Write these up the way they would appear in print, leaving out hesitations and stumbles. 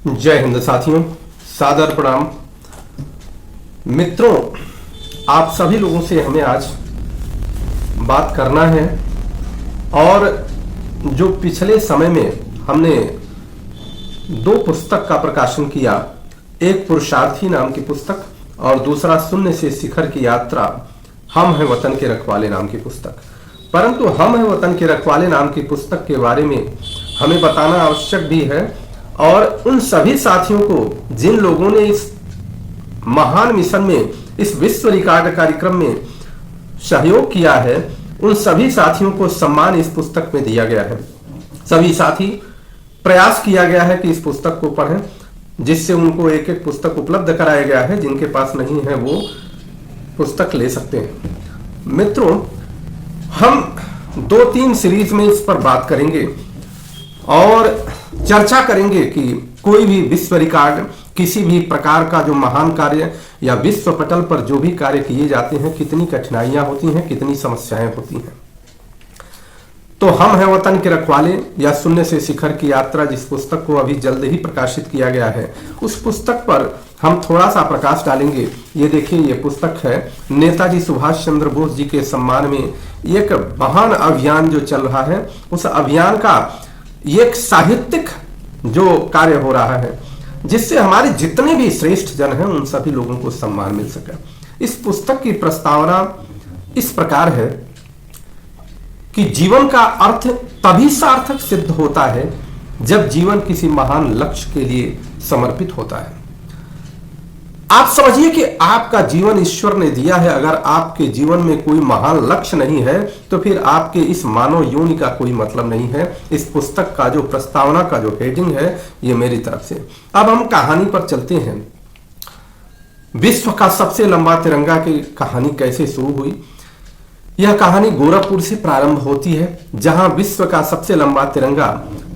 जय हिंद साथियों, सादर प्रणाम। मित्रों, आप सभी लोगों से हमें आज बात करना है। और जो पिछले समय में हमने दो पुस्तक का प्रकाशन किया, एक पुरुषार्थी नाम की पुस्तक और दूसरा शून्य से शिखर की यात्रा, हम हैं वतन के रखवाले नाम की पुस्तक। परंतु हम हैं वतन के रखवाले नाम की पुस्तक के बारे में हमें बताना आवश्यक भी है, और उन सभी साथियों को जिन लोगों ने इस महान मिशन में, इस विश्व रिकॉर्ड कार्यक्रम में सहयोग किया है, उन सभी साथियों को सम्मान इस पुस्तक में दिया गया है। सभी साथी प्रयास किया गया है कि इस पुस्तक को पढ़ें, जिससे उनको एक एक पुस्तक उपलब्ध कराया गया है। जिनके पास नहीं है वो पुस्तक ले सकते हैं। मित्रों, हम 2-3 सीरीज में इस पर बात करेंगे और चर्चा करेंगे कि कोई भी विश्व रिकॉर्ड, किसी भी प्रकार का जो महान कार्य या विश्व पटल पर जो भी कार्य किए जाते हैं, कितनी कठिनाइयां होती हैं, कितनी समस्याएं होती हैं। तो हम हैं वतन के रखवाले या शून्य से शिखर की यात्रा, जिस पुस्तक को अभी जल्द ही प्रकाशित किया गया है, उस पुस्तक पर हम थोड़ा सा प्रकाश डालेंगे। ये देखिए, ये पुस्तक है नेताजी सुभाष चंद्र बोस जी के सम्मान में एक महान अभियान जो चल रहा है, उस अभियान का एक साहित्यिक जो कार्य हो रहा है, जिससे हमारे जितने भी श्रेष्ठ जन हैं उन सभी लोगों को सम्मान मिल सके। इस पुस्तक की प्रस्तावना इस प्रकार है कि जीवन का अर्थ तभी सार्थक सिद्ध होता है जब जीवन किसी महान लक्ष्य के लिए समर्पित होता है। आप समझिए कि आपका जीवन ईश्वर ने दिया है। अगर आपके जीवन में कोई महान लक्ष्य नहीं है तो फिर आपके इस मानव योनि का कोई मतलब नहीं है। इस पुस्तक का जो प्रस्तावना का जो हेडिंग है, ये मेरी तरफ से। अब हम कहानी पर चलते हैं। विश्व का सबसे लंबा तिरंगा की कहानी कैसे शुरू हुई? यह कहानी गोरखपुर से प्रारंभ होती है, जहां विश्व का सबसे लंबा तिरंगा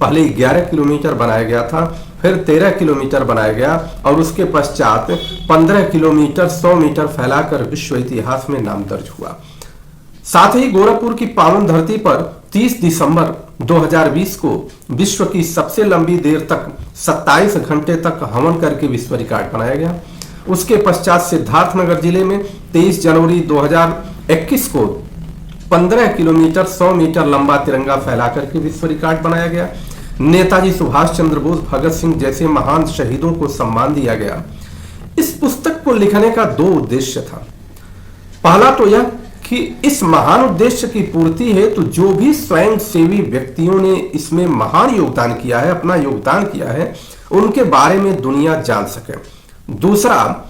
पहले 11 किलोमीटर बनाया गया था, फिर 13 किलोमीटर बनाया गया और उसके पश्चात 15 किलोमीटर 100 मीटर फैलाकर विश्व इतिहास में नाम दर्ज हुआ। साथ ही गोरखपुर की पावन धरती पर 30 दिसंबर 2020 को विश्व की सबसे लंबी देर तक 27 घंटे तक हवन करके विश्व रिकॉर्ड बनाया गया। उसके पश्चात सिद्धार्थनगर जिले में 23 जनवरी 2021 को 15 किलोमीटर 100 मीटर लंबा तिरंगा फैला करके विश्व रिकॉर्ड बनाया गया। नेताजी सुभाष चंद्र बोस, भगत सिंह जैसे महान शहीदों को सम्मान दिया गया। इस पुस्तक को लिखने का 2 उद्देश्य था। पहला तो यह कि इस महान उद्देश्य की पूर्ति है तो जो भी स्वयं सेवी व्यक्तियों ने इसमें महान योगदान किया है, अपना योगदान किया है, उनके बारे में दुनिया जान सके। दूसरा,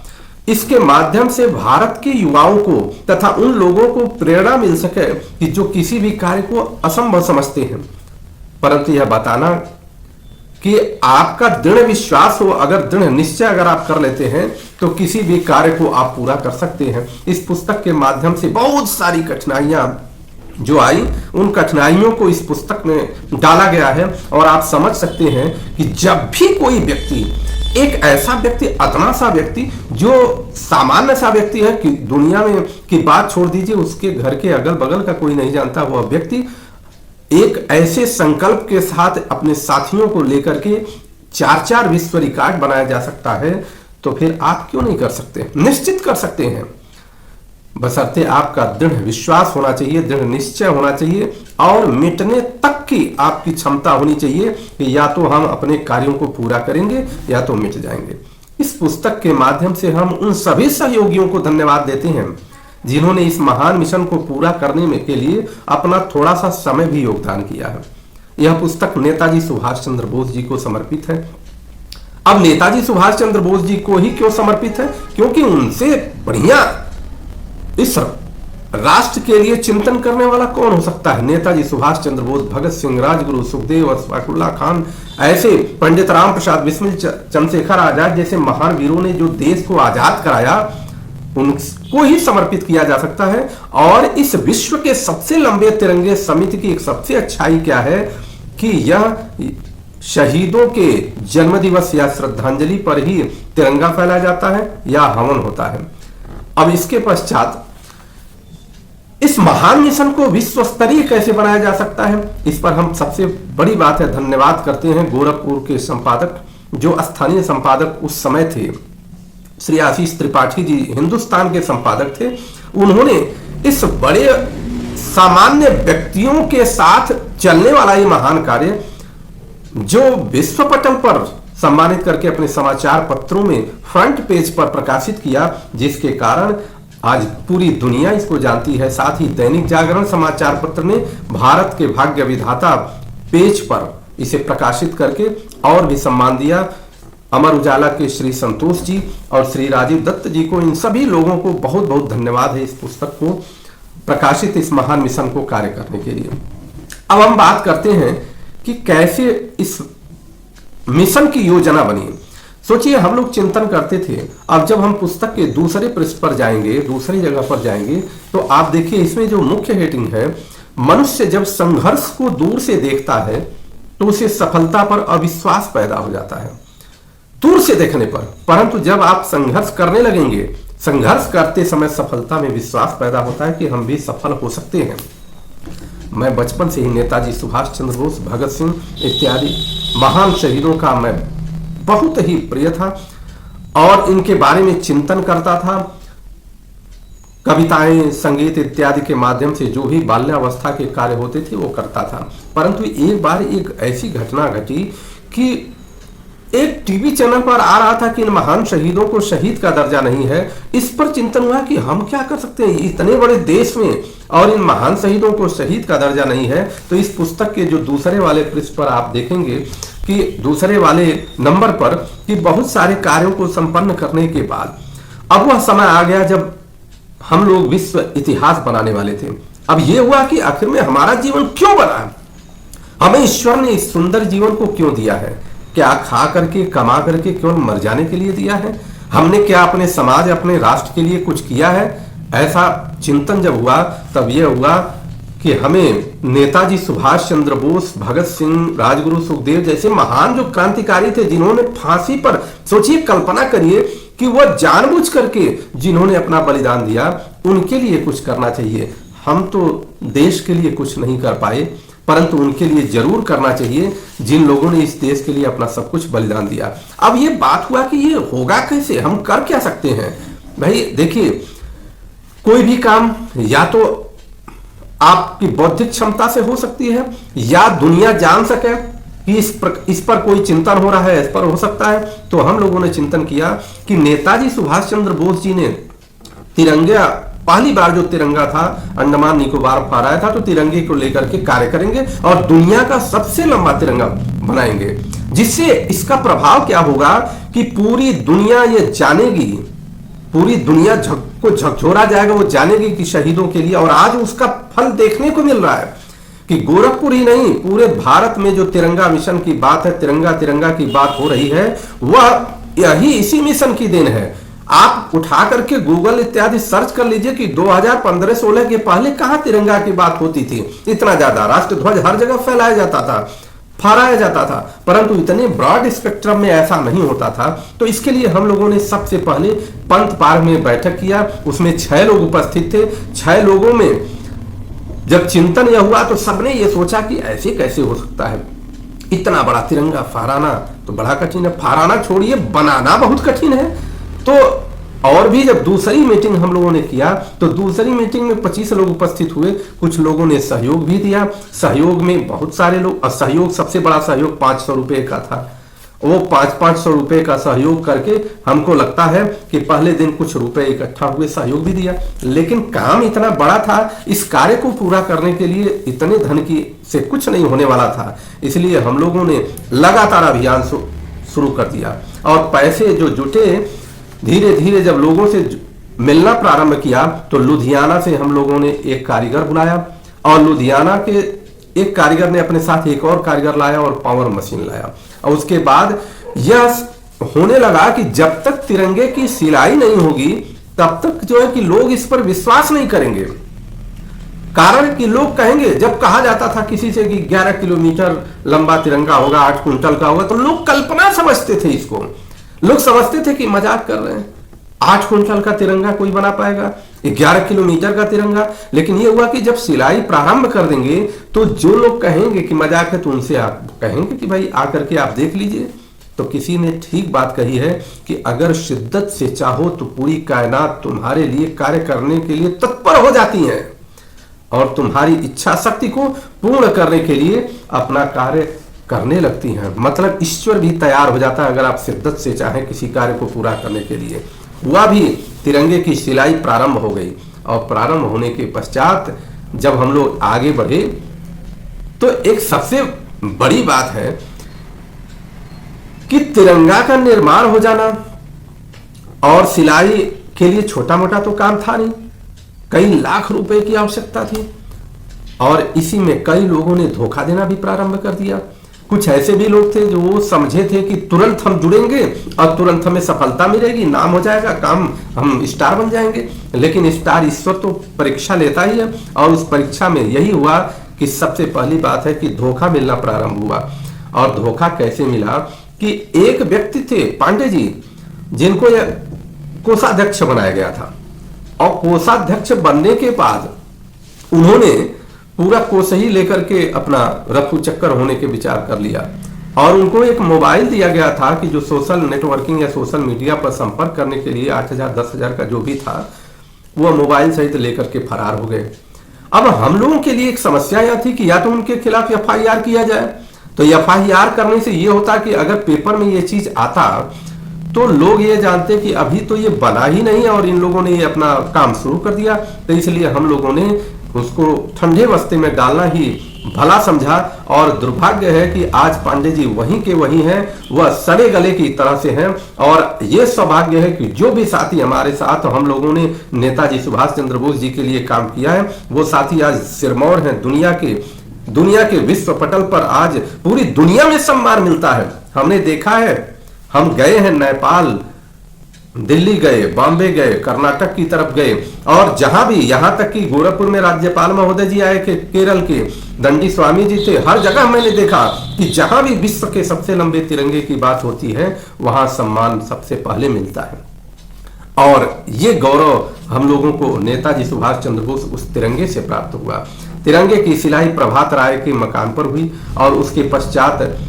इसके माध्यम से भारत के युवाओं को तथा उन लोगों को प्रेरणा मिल सके कि जो किसी भी कार्य को असंभव समझते हैं, परंतु यह बताना कि आपका दृढ़ विश्वास हो, अगर दृढ़ निश्चय अगर आप कर लेते हैं तो किसी भी कार्य को आप पूरा कर सकते हैं। इस पुस्तक के माध्यम से बहुत सारी कठिनाइयां जो आई, उन कठिनाइयों को इस पुस्तक में डाला गया है। और आप समझ सकते हैं कि जब भी कोई व्यक्ति, एक ऐसा व्यक्ति, अतना सा व्यक्ति जो सामान्य सा व्यक्ति है कि दुनिया में की बात छोड़ दीजिए, उसके घर के अगल बगल का कोई नहीं जानता, वह व्यक्ति एक ऐसे संकल्प के साथ अपने साथियों को लेकर के 4-4 विश्व रिकॉर्ड बनाया जा सकता है, तो फिर आप क्यों नहीं कर सकते? निश्चित कर सकते हैं, बशर्ते आपका दृढ़ विश्वास होना चाहिए, दृढ़ निश्चय होना चाहिए और मिटने तक की आपकी क्षमता होनी चाहिए कि या तो हम अपने कार्यों को पूरा करेंगे या तो मिट जाएंगे। इस पुस्तक के माध्यम से हम उन सभी सहयोगियों को धन्यवाद देते हैं जिन्होंने इस महान मिशन को पूरा करने में के लिए अपना थोड़ा सा समय भी योगदान किया है। यह पुस्तक नेताजी सुभाष चंद्र बोस जी को समर्पित है। अब नेताजी सुभाष चंद्र बोस जी को ही क्यों समर्पित है? क्योंकि उनसे बढ़िया इस राष्ट्र के लिए चिंतन करने वाला कौन हो सकता है? नेताजी सुभाष चंद्र बोस, भगत सिंह, राजगुरु, सुखदेव, अशफाकुल्लाह खान, ऐसे पंडित राम प्रसाद बिस्मिल, चंद्रशेखर आजाद जैसे महान वीरों ने जो देश को आजाद कराया, उनको ही समर्पित किया जा सकता है। और इस विश्व के सबसे लंबे तिरंगे समिति की एक सबसे अच्छाई क्या है कि यह शहीदों के जन्मदिवस या श्रद्धांजलि पर ही तिरंगा फैलाया जाता है या हवन होता है। अब इसके पश्चात इस महान मिशन को विश्व स्तरीय कैसे बनाया जा सकता है, इस पर हम सबसे बड़ी बात है धन्यवाद करते हैं गोरखपुर के संपादक जो स्थानीय संपादक उस समय थे, श्री आशीष त्रिपाठी जी हिंदुस्तान के संपादक थे, उन्होंने इस बड़े सामान्य व्यक्तियों के साथ चलने वाला ये महान कार्य जो विश्व पटल पर सम्मानित करके अपने समाचार पत्रों में फ्रंट पेज पर प्रकाशित किया, जिसके कारण आज पूरी दुनिया इसको जानती है। साथ ही दैनिक जागरण समाचार पत्र ने भारत के भाग्य विधाता पेज पर इसे प्रकाशित करके और भी सम्मान दिया। अमर उजाला के श्री संतोष जी और श्री राजीव दत्त जी को, इन सभी लोगों को बहुत बहुत धन्यवाद है इस पुस्तक को प्रकाशित, इस महान मिशन को कार्य करने के लिए। अब हम बात करते हैं कि कैसे इस मिशन की योजना बनी। सोचिए, हम लोग चिंतन करते थे, अब जब हम पुस्तक के दूसरे पृष्ठ पर जाएंगे, दूसरी जगह पर जाएंगे, तो आप देखिए इसमें जो मुख्य हेडिंग है, मनुष्य जब संघर्ष को दूर से देखता है तो उसे सफलता पर अविश्वास पैदा हो जाता है, दूर से देखने पर। परंतु जब आप संघर्ष करने लगेंगे, संघर्ष करते समय सफलता में विश्वास पैदा होता है कि हम भी सफल हो सकते हैं। मैं बचपन से ही नेताजी सुभाष चंद्र बोस, भगत सिंह इत्यादि महान शहीदों का मैं बहुत ही प्रिय था और इनके बारे में चिंतन करता था। कविताएं, संगीत इत्यादि के माध्यम से जो भी बाल्यावस्था के कार्य होते थे वो करता था। परंतु एक बार एक ऐसी घटना घटी कि एक टीवी चैनल पर आ रहा था कि इन महान शहीदों को शहीद का दर्जा नहीं है। इस पर चिंतन हुआ कि हम क्या कर सकते हैं इतने बड़े देश में और इन महान शहीदों को शहीद का दर्जा नहीं है। तो इस पुस्तक के जो दूसरे वाले पृष्ठ पर आप देखेंगे कि दूसरे वाले नंबर पर कि बहुत सारे कार्यों को संपन्न करने के बाद अब वह समय आ गया जब हम लोग विश्व इतिहास बनाने वाले थे। अब यह हुआ कि आखिर में हमारा जीवन क्यों बना, हमें ईश्वर ने इस सुंदर जीवन को क्यों दिया है? क्या खा करके कमा करके केवल मर जाने के लिए दिया है? हमने क्या अपने समाज, अपने राष्ट्र के लिए कुछ किया है? ऐसा चिंतन जब हुआ तब यह हुआ कि हमें नेताजी सुभाष चंद्र बोस, भगत सिंह, राजगुरु सुखदेव जैसे महान जो क्रांतिकारी थे, जिन्होंने फांसी पर, सोचिए कल्पना करिए कि वह जानबूझ करके जिन्होंने अपना बलिदान दिया, उनके लिए कुछ करना चाहिए। हम तो देश के लिए कुछ नहीं कर पाए, परंतु उनके लिए जरूर करना चाहिए जिन लोगों ने इस देश के लिए अपना सब कुछ बलिदान दिया। अब ये बात हुआ कि ये होगा कैसे, हम कर क्या सकते हैं? भाई देखिए, कोई भी काम या तो आपकी बौद्धिक क्षमता से हो सकती है या दुनिया जान सके कि इस पर कोई चिंतन हो रहा है, इस पर हो सकता है। तो हम लोगों ने चिंतन किया कि नेताजी सुभाष चंद्र बोस जी ने तिरंगा, पहली बार जो तिरंगा था अंडमान निकोबार फहराया था, तो तिरंगे को लेकर के कार्य करेंगे और दुनिया का सबसे लंबा तिरंगा बनाएंगे, जिससे इसका प्रभाव क्या होगा कि पूरी दुनिया ये जानेगी, पूरी दुनिया को झकझोरा जाएगा, वो जानेगी कि शहीदों के लिए। और आज उसका फल देखने को मिल रहा है कि गोरखपुर ही नहीं, पूरे भारत में जो तिरंगा मिशन की बात है, तिरंगा की बात हो रही है, वह यही इसी मिशन की देन है। आप उठा करके गूगल इत्यादि सर्च कर लीजिए कि 2015-16 के पहले कहां तिरंगा की बात होती थी। इतना ज्यादा राष्ट्रध्वज हर जगह फहराया जाता था, फहराया जाता था, परंतु इतने ब्रॉड स्पेक्ट्रम में ऐसा नहीं होता था। तो इसके लिए हम लोगों ने सबसे पहले पंत पार्क में बैठक किया, उसमें 6 लोग उपस्थित थे। 6 लोगों में जब चिंतन यह हुआ तो सबने ये सोचा कि ऐसे कैसे हो सकता है, इतना बड़ा तिरंगा फहराना तो बड़ा कठिन है, फहराना छोड़िए बनाना बहुत कठिन है। तो और भी जब दूसरी मीटिंग हम लोगों ने किया तो दूसरी मीटिंग में 25 लोग उपस्थित हुए। कुछ लोगों ने सहयोग भी दिया, सहयोग में बहुत सारे लोग, और सहयोग सबसे बड़ा सहयोग 500 रुपए का था। वो 500 रुपए का सहयोग करके हमको लगता है कि पहले दिन कुछ रुपए इकट्ठा हुए, सहयोग भी दिया। लेकिन काम इतना बड़ा था, इस कार्य को पूरा करने के लिए इतने धन की से कुछ नहीं होने वाला था। इसलिए हम लोगों ने लगातार अभियान शुरू कर दिया और पैसे जो जुटे, धीरे धीरे जब लोगों से मिलना प्रारंभ किया तो लुधियाना से हम लोगों ने एक कारीगर बुलाया और लुधियाना के एक कारीगर ने अपने साथ एक और कारीगर लाया और पावर मशीन लाया। और उसके बाद यह होने लगा कि जब तक तिरंगे की सिलाई नहीं होगी तब तक जो है कि लोग इस पर विश्वास नहीं करेंगे। कारण कि लोग कहेंगे, जब कहा जाता था किसी से कि 11 किलोमीटर लंबा तिरंगा होगा, 8 कुंटल का होगा, तो लोग कल्पना समझते थे, इसको लोग समझते थे कि मजाक कर रहे हैं। 8 कुंटल का तिरंगा कोई बना पाएगा, 11 किलोमीटर का तिरंगा। लेकिन यह हुआ कि जब सिलाई प्रारंभ कर देंगे तो जो लोग कहेंगे कि मजाक है, तो उनसे आप कहेंगे कि भाई आकर के आप देख लीजिए। तो किसी ने ठीक बात कही है कि अगर शिद्दत से चाहो तो पूरी कायनात तुम्हारे लिए कार्य करने के लिए तत्पर हो जाती है और तुम्हारी इच्छा शक्ति को पूर्ण करने के लिए अपना कार्य करने लगती हैं। मतलब ईश्वर भी तैयार हो जाता है अगर आप शिद्दत से चाहें किसी कार्य को पूरा करने के लिए। हुआ भी, तिरंगे की सिलाई प्रारंभ हो गई और प्रारंभ होने के पश्चात जब हम लोग आगे बढ़े तो एक सबसे बड़ी बात है कि तिरंगा का निर्माण हो जाना और सिलाई के लिए छोटा मोटा तो काम था नहीं, कई लाख रुपए की आवश्यकता थी और इसी में कई लोगों ने धोखा देना भी प्रारंभ कर दिया। कुछ ऐसे भी लोग थे जो वो समझे थे कि तुरंत हम जुड़ेंगे और तुरंत हमें सफलता मिलेगी, नाम हो जाएगा, काम, हम स्टार बन जाएंगे। लेकिन स्टार ईश्वर तो परीक्षा लेता ही है और उस परीक्षा में यही हुआ कि सबसे पहली बात है कि धोखा मिलना प्रारंभ हुआ। और धोखा कैसे मिला कि एक व्यक्ति थे पांडे जी, जिनको यह कोषाध्यक्ष बनाया गया था और कोषाध्यक्ष बनने के बाद उन्होंने पूरा कोष ही लेकर के अपना रफू चक्कर होने के विचार कर लिया और उनको एक मोबाइल दिया गया था कि जो सोशल नेटवर्किंग या सोशल मीडिया पर संपर्क करने के लिए 8,000 10,000 का जो भी था वो मोबाइल सहित लेकर के फरार हो गए। अब हम लोगों के लिए एक समस्या यह थी कि या तो उनके खिलाफ FIR किया जाए, तो FIR करने से ये होता कि अगर पेपर में ये चीज आता तो लोग ये जानते कि अभी तो ये बना ही नहीं और इन लोगों ने ये अपना काम शुरू कर दिया। तो इसलिए हम लोगों ने उसको ठंडे बस्ते में डालना ही भला समझा और दुर्भाग्य है कि आज पांडे जी वहीं के वहीं हैं, वह सड़े गले की तरह से हैं। और यह सौभाग्य है कि जो भी साथी हमारे साथ हम लोगों ने नेताजी सुभाष चंद्र बोस जी के लिए काम किया है वो साथी आज सिरमौर हैं। दुनिया के विश्व पटल पर आज पूरी दुनिया में सम्मान मिलता है। हमने देखा है, हम गए हैं नेपाल, दिल्ली गए, बॉम्बे गए, कर्नाटक की तरफ गए और जहां भी, यहां तक कि गोरखपुर में राज्यपाल महोदय जी आए थे, केरल के दंडी स्वामी जी थे, हर जगह मैंने देखा कि जहां भी विश्व के सबसे लंबे तिरंगे की बात होती है वहां सम्मान सबसे पहले मिलता है। और ये गौरव हम लोगों को नेताजी सुभाष चंद्र बोस उस तिरंगे से प्राप्त हुआ। तिरंगे की सिलाई प्रभात राय के मकान पर हुई और उसके पश्चात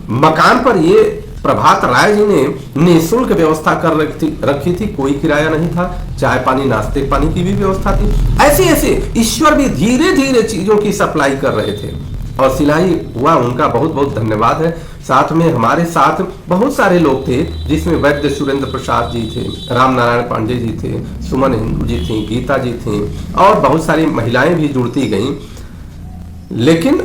मकान पर ये प्रभात राय जी ने निःशुल्क व्यवस्था कर रखी थी, कोई किराया नहीं था, चाय पानी नाश्ते पानी की भी व्यवस्था थी। ऐसे ऐसे ईश्वर भी धीरे धीरे चीजों की सप्लाई कर रहे थे और सिलाई हुआ। उनका बहुत बहुत धन्यवाद है। साथ में हमारे साथ बहुत सारे लोग थे जिसमें वैद्य सुरेंद्र प्रसाद जी थे, राम नारायण पांडे जी थे, सुमन हिंदू जी थी, गीता जी थी और बहुत सारी महिलाएं भी जुड़ती गईं। लेकिन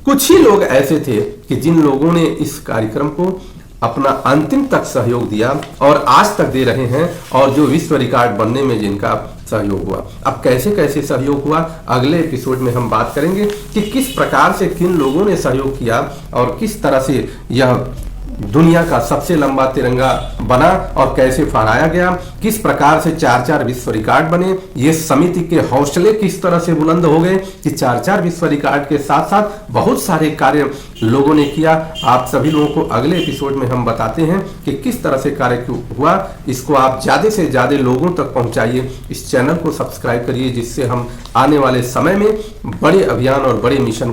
कुछ ही लोग ऐसे थे कि जिन लोगों ने इस कार्यक्रम को अपना अंतिम तक सहयोग दिया और आज तक दे रहे हैं और जो विश्व रिकॉर्ड बनने में जिनका सहयोग हुआ। अब कैसे कैसे सहयोग हुआ अगले एपिसोड में हम बात करेंगे कि किस प्रकार से किन लोगों ने सहयोग किया और किस तरह से यह दुनिया का सबसे लंबा तिरंगा बना और कैसे फहराया गया, किस प्रकार से 4-4 विश्व रिकॉर्ड बने, ये समिति के हौसले किस तरह से बुलंद हो गए कि 4-4 विश्व रिकॉर्ड के साथ साथ बहुत सारे कार्य लोगों ने किया। आप सभी लोगों को अगले एपिसोड में हम बताते हैं कि किस तरह से कार्य हुआ। इसको आप ज्यादा से ज्यादा लोगों तक पहुंचाइए, इस चैनल को सब्सक्राइब करिए जिससे हम आने वाले समय में बड़े अभियान और बड़े मिशन